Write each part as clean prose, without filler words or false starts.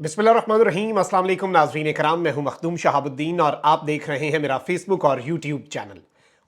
बिस्मिल्लाहिर्रहमानिर्रहीम। अस्सलाम वालेकुम नाज़रीन कराम, मैं हूं मखदूम शहाबुद्दीन और आप देख रहे हैं मेरा फेसबुक और यूट्यूब चैनल।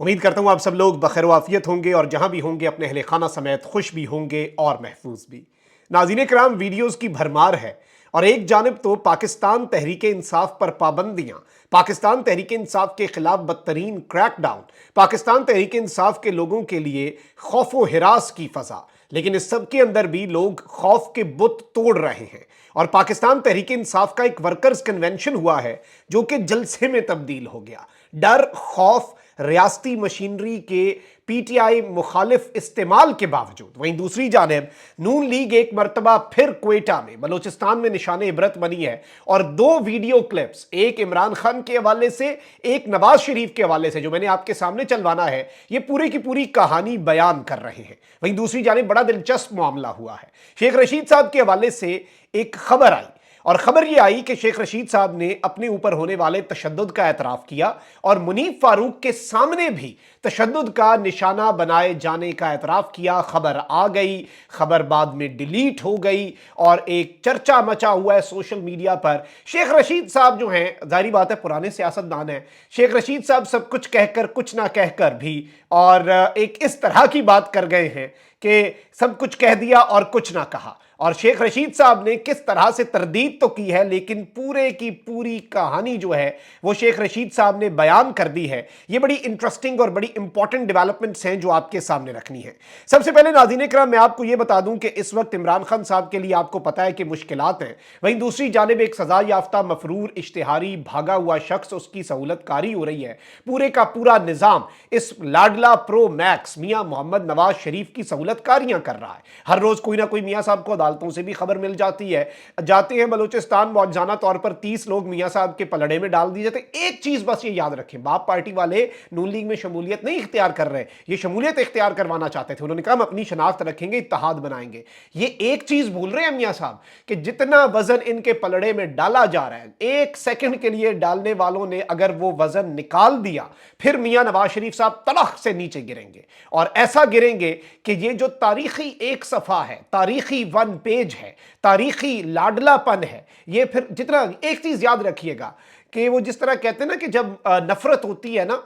उम्मीद करता हूं आप सब लोग बखैर वाफियत होंगे और जहां भी होंगे अपने अहले खाना समेत खुश भी होंगे और महफूज भी। नाज़रीन कराम, वीडियोज़ की भरमार है और एक जानिब तो पाकिस्तान तहरीक इंसाफ पर पाबंदियां, पाकिस्तान तहरीक इंसाफ के खिलाफ बदतरीन क्रैकडाउन, पाकिस्तान तहरीक इंसाफ के लोगों के लिए खौफ व हिरास की फजा, लेकिन इस सब के अंदर भी लोग खौफ के बुत तोड़ रहे हैं। और पाकिस्तान तहरीक इंसाफ का एक वर्कर्स कन्वेंशन हुआ है जो कि जलसे में तब्दील हो गया। डर, खौफ, रियासती मशीनरी के पीटीआई मुखालिफ इस्तेमाल के बावजूद वहीं दूसरी जानिब नून लीग एक मरतबा फिर क्वेटा में बलोचिस्तान में निशाने इबरत बनी है और दो वीडियो क्लिप्स, एक इमरान खान के हवाले से, एक नवाज शरीफ के हवाले से, जो मैंने आपके सामने चलवाना है, ये पूरी की पूरी कहानी बयान कर रहे हैं। वहीं दूसरी जानिब बड़ा दिलचस्प मामला हुआ है। शेख रशीद साहब के हवाले से एक खबर आई और खबर यह आई कि शेख रशीद साहब ने अपने ऊपर होने वाले तशद्दुद का एतराफ किया और मुनीफ फारूक के सामने भी तशद्दुद का निशाना बनाए जाने का एतराफ किया। खबर आ गई, खबर बाद में डिलीट हो गई और एक चर्चा मचा हुआ है सोशल मीडिया पर। शेख रशीद साहब जो हैं, जाहिर बात है पुराने सियासतदान हैं, शेख रशीद साहब सब कुछ कहकर कुछ ना कहकर भी और एक इस तरह की बात कर गए हैं कि सब कुछ कह दिया और कुछ ना कहा। और शेख रशीद साहब ने किस तरह से तरदीद तो की है, लेकिन पूरे की पूरी कहानी जो है वो शेख रशीद साहब ने बयान कर दी है। ये बड़ी इंटरेस्टिंग और बड़ी इंपॉर्टेंट डेवलपमेंट्स हैं जो आपके सामने रखनी है। सबसे पहले नाज़रीन किराम, मैं आपको ये बता दूं कि इस वक्त इमरान खान साहब के लिए आपको पता है कि मुश्किलात हैं। वहीं दूसरी जानिब एक सजा याफ्ता मफरूर इश्तिहारी भागा हुआ शख्स, उसकी सहूलतकारी हो रही है। पूरे का पूरा निज़ाम इस लाडला प्रो मैक्स मियाँ मोहम्मद नवाज शरीफ की सहूलतकारियां कर रहा है। हर रोज कोई ना कोई मियाँ साहब को अदालतों से भी खबर मिल जाती है। जाते हैं बलूचिस्तान, मौजाना तौर पर 30 लोग मियाँ साहब के पलड़े में डाल दिए जाते। एक चीज बस ये याद रखें, बाप पार्टी वाले नून लीग में शमूलियत नहीं इख्तियार कर रहे, ये शमूलियत इख्तियार करवाना चाहते थे। उन्होंने कहा हम अपनी शनाख्त रखेंगे, इत्तेहाद बनाएंगे। ये एक चीज भूल रहे हैं मियाँ साहब कि जितना वजन इनके पलड़े में डाला जा रहा है, एक सेकंड के लिए डालने वालों ने अगर वो वजन निकाल दिया, फिर मियाँ नवाज शरीफ साहब तलख से नीचे गिरेंगे। और ऐसा गिरेंगे कि ये जो तारीखी एक सफा है, तारीखी वन पेज है, तारीखी लाडलापन है, ये फिर जितना, एक चीज याद रखिएगा कि वो जिस तरह कहते हैं ना कि जब नफरत होती है ना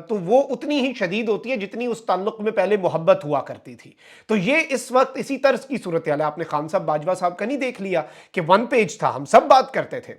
तो वो उतनी ही शदीद होती है जितनी उस ताल्लुक में पहले मोहब्बत हुआ करती थी। तो ये इस वक्त इसी तर्ज की सूरत हाल है। आपने खान साहब बाजवा साहब का नहीं देख लिया कि वन पेज था, हम सब बात करते थे,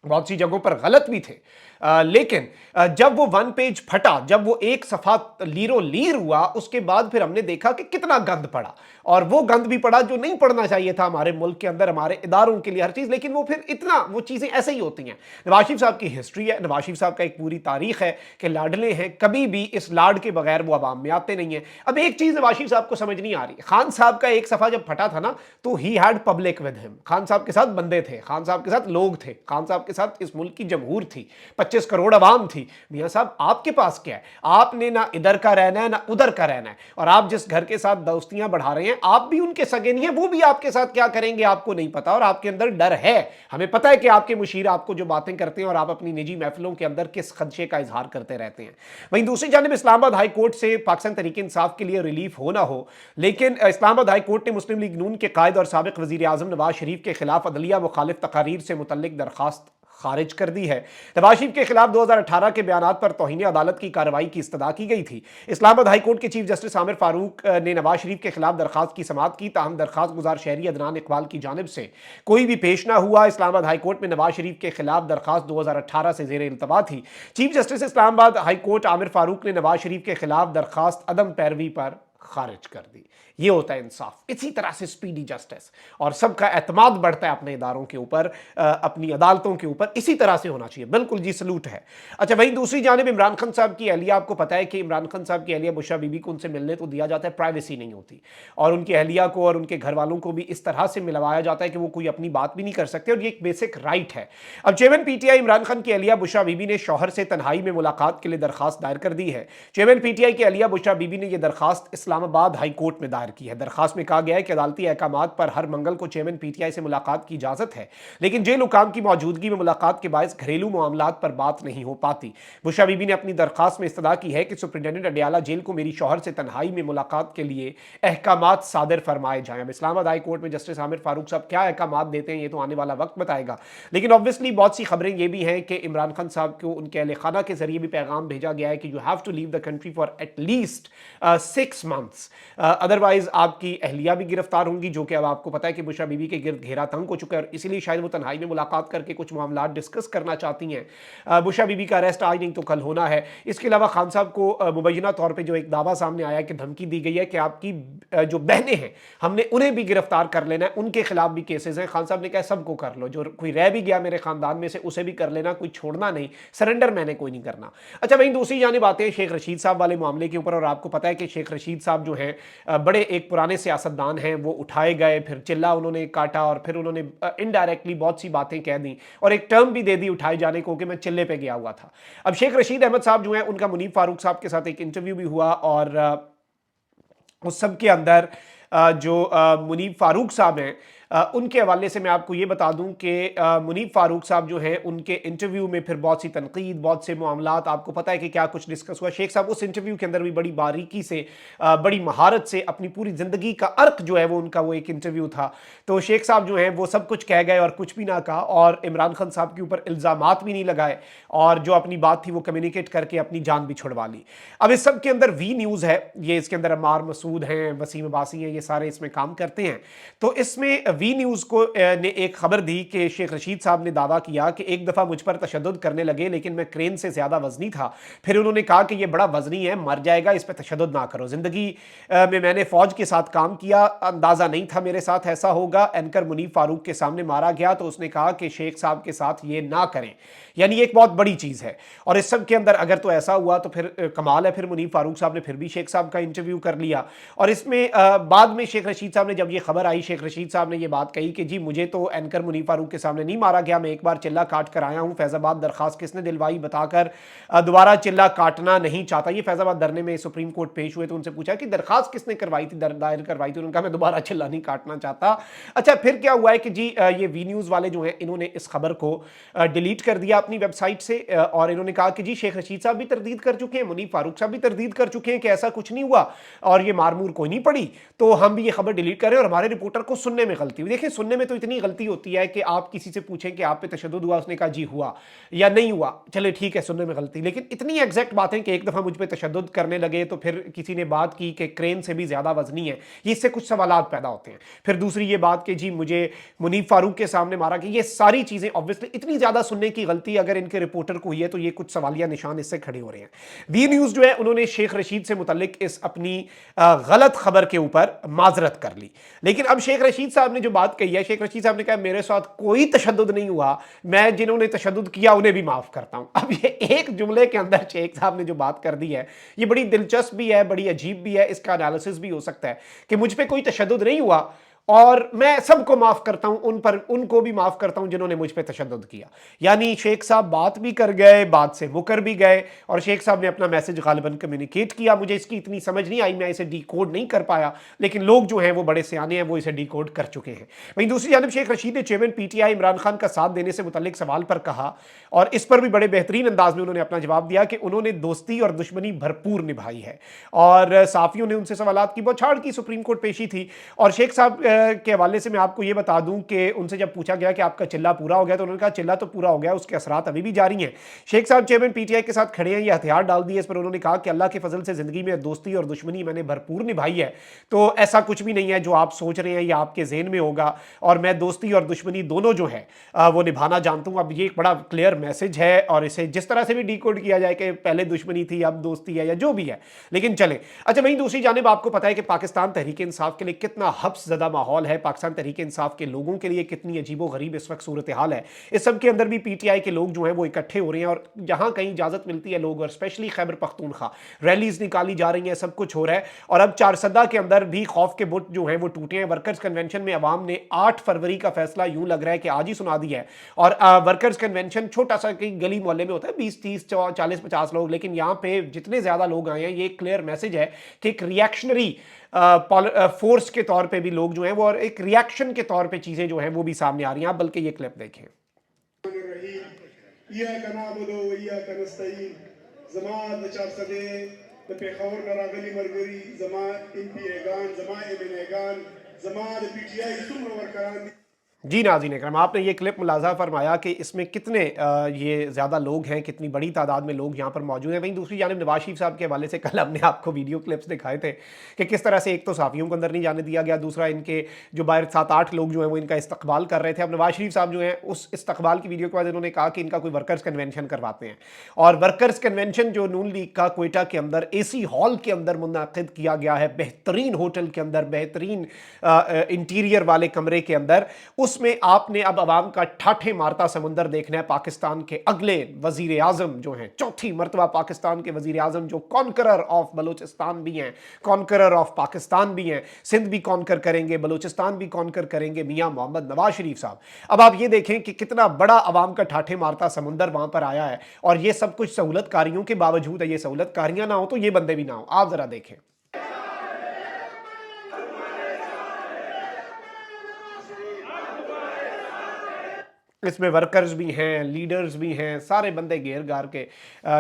बहुत सी जगहों पर गलत भी थे, लेकिन जब वो वन पेज फटा, जब वो एक सफा लीरो लीर हुआ, उसके बाद फिर हमने देखा कि कितना गंद पड़ा। और वो गंद भी पड़ा जो नहीं पड़ना चाहिए था हमारे मुल्क के अंदर, हमारे इदारों के लिए, हर चीज। लेकिन वो फिर इतना, वो चीजें ऐसे ही होती हैं। नवाज शरीफ साहब की हिस्ट्री है, नवाज शरीफ साहब का एक पूरी तारीख है कि लाडले हैं, कभी भी इस लाड के बगैर वो अवाम में आते नहीं है। अब एक चीज नवाज शरीफ साहब को समझ नहीं आ रही, खान साहब का एक सफा जब फटा था ना तो he had public with him. Khan साहब के साथ बंदे थे, खान साहब के साथ लोग थे, खान साहब के साथ इस मुल्क की जमहूर थी, 25 करोड़ अवाम थी। मियां साहब आपके पास क्या है? आपने ना इधर का रहना है ना उधर का रहना है। और आप जिस घर के साथ दोस्तियां बढ़ा रहे हैं, आप भी उनके सगे नहीं है, वो भी आपके साथ क्या करेंगे आपको नहीं पता। और आपके अंदर डर है, हमें पता है कि आपके मुशीर आपको जो बातें करते हैं और आप अपनी निजी महफिलों के अंदर किस खदशे का इजहार करते रहते हैं। वहीं दूसरी जानिब इस्लामाबाद हाई कोर्ट से पाकिस्तान तहरीक इंसाफ के लिए रिलीफ हो ना हो, लेकिन इस्लामाबाद हाई कोर्ट ने मुस्लिम लीग नून के कायद और साबिक वजीर आजम नवाज शरीफ के खिलाफ अदलिया मुखालिफ तकारीर से मुतल्लिक दरखास्त खारिज कर दी है। नवाज शरीफ के खिलाफ 2018 के बयानात पर तौहीन अदालत की कार्रवाई की इस्तदा की गई थी। इस्लामाबाद हाई कोर्ट के चीफ जस्टिस आमिर फारूक ने नवाज शरीफ के खिलाफ दरखास्त की समाअत की, ताहम दरखास्त गुजार शहरी अदनान इकबाल की जानिब से कोई भी पेश ना हुआ। इस्लामाबाद हाई कोर्ट में नवाज शरीफ के खिलाफ दरखास्त 2018 से जेर इल्तवा थी। Chief justice Islamabad high court Aamir Farooq ने नवाज शरीफ के खिलाफ दरखास्त अदम पैरवी पर खारिज कर दी। ये होता है इंसाफ, इसी तरह से स्पीडी जस्टिस, और सबका एतमाद बढ़ता है अपने इदारों के ऊपर, अपनी अदालतों के ऊपर। इसी तरह से होना चाहिए, बिल्कुल जी, सलूट है। अच्छा, वहीं दूसरी जानिब इमरान खान साहब की अहलिया, आपको पता है कि इमरान खान साहब की अहलिया बुशरा बीबी को उनसे मिलने तो दिया जाता है, प्राइवेसी नहीं होती, और उनकी अहलिया को और उनके घर वालों को भी इस तरह से मिलवाया जाता है कि वो कोई अपनी बात भी नहीं कर सकते, और ये एक बेसिक राइट है। अब चेयरमैन पीटीआई इमरान खान की अहलिया बुशरा बीबी ने शौहर से तन्हाई में मुलाकात के लिए दरखास्त दायर कर दी है। चेयरमैन पीटीआई की अहलिया बुशरा बीबी ने यह दरखास्त इस्लाम اسلام آباد ہائی کورٹ میں دائر کی ہے۔ درخواست میں کہا گیا ہے کہ عدالتی احکامات پر ہر منگل کو چیئرمین پی ٹی آئی سے ملاقات کی اجازت ہے، لیکن جیل حکام کی موجودگی میں ملاقات کے باعث گھریلو معاملات پر بات نہیں ہو پاتی۔ بشرا بی بی نے اپنی درخواست میں استدعا کی ہے کہ سپرنٹینڈنٹ اڈیالہ جیل کو میری شوہر سے تنہائی میں ملاقات کے لیے احکامات صادر فرمائے جائیں۔ اب اسلام آباد ہائی کورٹ میں جسٹس عامر فاروق صاحب کیا احکامات دیتے ہیں یہ تو آنے والا وقت بتائے گا، لیکن obviously بہت سی خبریں یہ بھی ہیں کہ عمران خان صاحب کو ان کے اہل خانہ کے ذریعے بھی پیغام بھیجا گیا ہے کہ you have to leave the country for at least 6 months، otherwise آپ کی اہلیہ بھی گرفتار ہوں گی، جو کہ اب آپ کو پتا ہے کہ بشرا بی بی کے گرد گھیرا تنگ ہو چکا ہے، اور اسی لیے شاید وہ تنہائی میں ملاقات کر کے کچھ معاملات ڈسکس کرنا چاہتی ہیں۔ بشرا بی بی کا اریسٹ آج نہیں تو کل ہونا ہے۔ اس کے علاوہ خان صاحب کو مبینہ طور پہ جو ایک دعویٰ سامنے آیا ہے کہ دھمکی دی گئی ہے کہ آپ کی جو بہنیں ہیں ہم نے انہیں بھی گرفتار کر لینا ہے، ان کے خلاف بھی کیسز ہیں۔ خان صاحب نے کہا سب کو کر لو، جو کوئی رہ بھی گیا میرے خاندان میں سے اسے بھی کر لینا، کوئی چھوڑنا نہیں، سرنڈر میں نے کوئی نہیں کرنا۔ اچھا وہیں دوسری جانب آتے ہیں شیخ رشید صاحب والے معاملے کے اوپر، اور آپ کو پتا ہے کہ شیخ رشید صاحب جو ہیں بڑے ایک پرانے سیاستدان ہیں، وہ اٹھائے گئے، پھر چلا انہوں نے کاٹا، اور پھر انہوں نے انڈائریکٹلی بہت سی باتیں کہہ دیں اور ایک ٹرم بھی دے دی اٹھائے جانے کو کہ میں چلے پہ گیا ہوا تھا۔ اب شیخ رشید احمد صاحب جو ہیں ان کا منیب فاروق صاحب کے ساتھ ایک انٹرویو بھی ہوا، اور اس سب کے اندر جو منیب فاروق صاحب ہیں ان کے حوالے سے میں آپ کو یہ بتا دوں کہ منیب فاروق صاحب جو ہیں ان کے انٹرویو میں پھر بہت سی تنقید، بہت سے معاملات، آپ کو پتہ ہے کہ کیا کچھ ڈسکس ہوا۔ شیخ صاحب اس انٹرویو کے اندر بھی بڑی باریکی سے، بڑی مہارت سے اپنی پوری زندگی کا عرق جو ہے وہ ان کا وہ ایک انٹرویو تھا، تو شیخ صاحب جو ہیں وہ سب کچھ کہہ گئے اور کچھ بھی نہ کہا، اور عمران خان صاحب کے اوپر الزامات بھی نہیں لگائے، اور جو اپنی بات تھی وہ کمیونیکیٹ کر کے اپنی جان بھی چھڑوا لی۔ اب اس سب کے اندر وی نیوز ہے، یہ اس کے اندر عمار مسعود ہیں، وسیم عباسی ہیں، یہ سارے اس میں کام کرتے ہیں، تو اس میں وی نیوز کو نے ایک خبر دی کہ شیخ رشید صاحب نے دعویٰ کیا کہ ایک دفعہ مجھ پر تشدد کرنے لگے لیکن میں کرین سے زیادہ وزنی تھا، پھر انہوں نے کہا کہ یہ بڑا وزنی ہے، مر جائے گا، اس پہ تشدد نہ کرو، زندگی میں نے فوج کے ساتھ کام کیا، اندازہ نہیں تھا میرے ساتھ ایسا ہوگا۔ اینکر منیب فاروق کے سامنے مارا گیا تو اس نے کہا کہ شیخ صاحب کے ساتھ یہ نہ کریں، یعنی یہ ایک بہت بڑی چیز ہے، اور اس سب کے اندر اگر تو ایسا ہوا تو پھر کمال ہے، پھر منیب فاروق صاحب نے پھر بھی شیخ صاحب کا انٹرویو کر لیا، اور اس میں بعد میں شیخ رشید صاحب نے جب یہ خبر آئی، شیخ رشید صاحب نے یہ بات کہی کہ جی مجھے تو اینکر منیب فاروق کے سامنے نہیں مارا گیا، میں ایک بار چلا کاٹ کر آیا ہوں، فیض آباد درخواست کس نے دلوائی بتا کر دوبارہ چلا کاٹنا نہیں چاہتا۔ یہ فیض آباد دھرنے میں سپریم کورٹ پیش ہوئے تو ان سے پوچھا کہ درخواست کس نے کروائی تھی، دائر کروائی تھی، انہوں نے کہا میں دوبارہ چلا نہیں کاٹنا چاہتا۔ اچھا پھر کیا ہوا ہے کہ جی یہ وی نیوز والے جو ہیں انہوں نے اس خبر کو ڈیلیٹ کر دیا اپنی ویب سائٹ سے، اور انہوں نے کہا کہ جی شیخ رشید صاحب بھی تردید کر چکے ہیں، منیب فاروق صاحب بھی تردید کر چکے ہیں کہ ایسا کچھ نہیں ہوا اور یہ مارمور کوئی نہیں پڑی، تو ہم بھی یہ خبر ڈیلیٹ کریں، اور ہمارے رپورٹر کو سننے میں غلطی ہوئی۔ دیکھیں سننے میں تو اتنی غلطی ہوتی ہے کہ آپ کسی سے پوچھیں کہ آپ پہ تشدد ہوا، اس نے کہا جی ہوا یا نہیں ہوا، چلے ٹھیک ہے سننے میں غلطی، لیکن اتنی ایگزیکٹ باتیں کہ ایک دفعہ مجھ پہ تشدد کرنے لگے تو پھر کسی نے بات کی کہ کرین سے بھی زیادہ وزنی ہے، یہ اس سے کچھ سوالات پیدا ہوتے ہیں۔ پھر دوسری یہ بات کہ جی مجھے منیب فاروق کے سامنے مارا، کہ یہ ساری چیزیں obviously اتنی زیادہ سننے کی غلطی اگر ان کے رپورٹر کو ہوئی ہے تو یہ کچھ سوالیہ نشان اس سے کھڑے ہو رہے ہیں۔ وی نیوز جو ہے انہوں نے شیخ رشید سے متعلق اس اپنی غلط خبر کے اوپر معذرت کر لی، لیکن اب شیخ رشید صاحب نے جو بات کہی ہے، شیخ رشید صاحب نے کہا میرے ساتھ کوئی تشدد نہیں ہوا، میں جنہوں نے تشدد کیا انہیں بھی معاف کرتا ہوں۔ اب یہ ایک جملے کے اندر شیخ صاحب نے جو بات کر دی ہے یہ بڑی دلچسپ بھی ہے، بڑی عجیب بھی ہے، اس کا انالیسس بھی ہو سکتا ہے کہ مجھ پہ کوئی تشدد نہیں ہوا اور میں سب کو معاف کرتا ہوں، ان کو بھی معاف کرتا ہوں جنہوں نے مجھ پہ تشدد کیا۔ یعنی شیخ صاحب بات بھی کر گئے، بات سے مکر بھی گئے، اور شیخ صاحب نے اپنا میسج غالباً کمیونیکیٹ کیا۔ مجھے اس کی اتنی سمجھ نہیں آئی، میں اسے ڈی کوڈ نہیں کر پایا، لیکن لوگ جو ہیں وہ بڑے سیانے ہیں، وہ اسے ڈی کوڈ کر چکے ہیں۔ وہیں دوسری جانب شیخ رشید نے chairman P T I Imran Khan کا ساتھ دینے سے متعلق سوال پر کہا، اور اس پر بھی بڑے بہترین انداز میں انہوں نے اپنا جواب دیا کہ انہوں نے دوستی اور دشمنی بھرپور نبھائی ہے، اور صحافیوں نے ان سے سوالات کی بوچھاڑ کی، سپریم کورٹ پیشی تھی، اور شیخ صاحب کے حوالے سے میں آپ کو یہ بتا دوں کہ ان سے جب پوچھا گیا کہ آپ کا چلہ پورا ہو گیا تو انہوں نے کہا چلہ تو پورا ہو گیا، اس کے اثرات ابھی بھی جاری ہیں۔ شیخ صاحب چیئرمین پی ٹی آئی کے ساتھ کھڑے ہیں، یہ ہتھیار ڈال دیے، اس پر انہوں نے کہا کہ اللہ کے فضل سے زندگی میں دوستی اور دشمنی میں نے بھرپور نبھائی ہے، تو ایسا کچھ بھی نہیں ہے جو آپ سوچ رہے ہیں یا آپ کے ذہن میں ہوگا، اور میں دوستی اور دشمنی دونوں جو ہے وہ نبھانا جانتا ہوں۔ اب یہ ایک بڑا کلیئر میسج ہے، اور اسے جس طرح سے بھی ڈی کوڈ کیا جائے کہ پہلے دشمنی تھی اب دوستی ہے یا جو بھی ہے، لیکن چلیں۔ اچھا وہیں دوسری جانب آپ کو پتا ہے کہ پاکستان تحریک انصاف کے لیے کتنا حبس زدہ ماحول माहौल है, पाकिस्तान तहरीक इंसाफ के लोगों के लिए कितनी अजीबो गरीब इस वक्त सूरत हाल है। इस सब के अंदर भी पीटीआई के लोग जो हैं वो इकट्ठे हो रहे हैं और जहां कहीं इजाजत मिलती है लोग, और स्पेशली खैबर पख्तूनख्वा रैलीज निकाली जा रही हैं, सब कुछ हो रहा है। और अब चारसदा के अंदर भी खौफ के बुत जो हैं वो टूटे हैं। वर्कर्स कन्वेंशन में अवाम ने 8 फरवरी का फैसला यूं लग रहा है कि आज ही सुना दिया है। और वर्कर्स कन्वेंशन छोटा सा कहीं गली मोहल्ले में होता है, 20 30 40 50 लोग, लेकिन यहाँ पे जितने ज्यादा लोग आए हैं ये एक क्लियर मैसेज है कि एक रिएक्शनरी फोर्स के तौर पे भी लोग जो हैं वो, और एक रिएक्शन के तौर पे चीजें जो हैं वो भी सामने आ रही हैं। आप बल्कि ये क्लिप देखें। जी नाज़रीन इकराम, आपने ये क्लिप मुलाज़ा फरमाया कि इसमें कितने ये ज़्यादा लोग हैं, कितनी बड़ी तादाद में लोग यहाँ पर मौजूद हैं। वहीं दूसरी जानिब नवाज शरीफ साहब के हवाले से कल हमने आपको वीडियो क्लिप्स दिखाए थे कि किस तरह से एक तो सहाफ़ियों को अंदर नहीं जाने दिया गया, दूसरा इनके जो बाहर 7-8 लोग जो हैं वो इनका इस्तकबाल कर रहे थे। अब नवाज शरीफ साहब जो हैं उस इस्तकबाल की वीडियो के बाद इन्होंने कहा कि इनका कोई वर्कर्स कन्वेंशन करवाते हैं, और वर्कर्स कन्वेंशन जो नून लीग का क्वेटा के अंदर AC हॉल के अंदर मुनक़िद किया गया है, बेहतरीन होटल के अंदर, बेहतरीन इंटीरियर वाले कमरे के अंदर, उसमें आपने अब अवाम का ठाठे मारता समुंदर देखना है। पाकिस्तान के अगले वजीर आजम जो हैं, चौथी मरतबा पाकिस्तान के वजीर आजम जो कॉन्करर ऑफ बलूचिस्तान भी हैं, कॉन्करर ऑफ पाकिस्तान भी हैं, सिंध भी कॉन्कर करेंगे, बलूचिस्तान भी कॉन्कर करेंगे, मियां मोहम्मद नवाज शरीफ साहब। अब आप ये देखें कि कितना बड़ा अवाम का ठाठे मारता समुंदर वहां पर आया है, और ये सब कुछ सहूलतकारियों के बावजूद है। ये सहूलतकारियां ना हो तो ये बंदे भी ना हो। आप जरा देखें, इसमें वर्कर्स भी हैं, लीडर्स भी हैं, सारे बंदे घेर घार के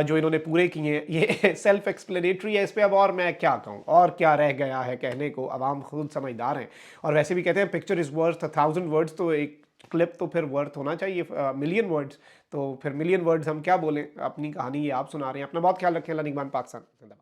जो इन्होंने पूरे किए हैं। ये सेल्फ एक्सप्लेनेटरी है, इस पे अब और मैं क्या कहूँ, और क्या रह गया है कहने को। अवाम खुद समझदार हैं, और वैसे भी कहते हैं पिक्चर इज़ वर्थ 1000 वर्ड्स, तो एक क्लिप तो फिर वर्थ होना चाहिए मिलियन वर्ड्स। तो फिर मिलियन वर्ड्स हम क्या बोलें, अपनी कहानी ये आप सुना रहे हैं। अपना बहुत ख्याल रखें। अल्लाह निगहबान पाकिस्तान।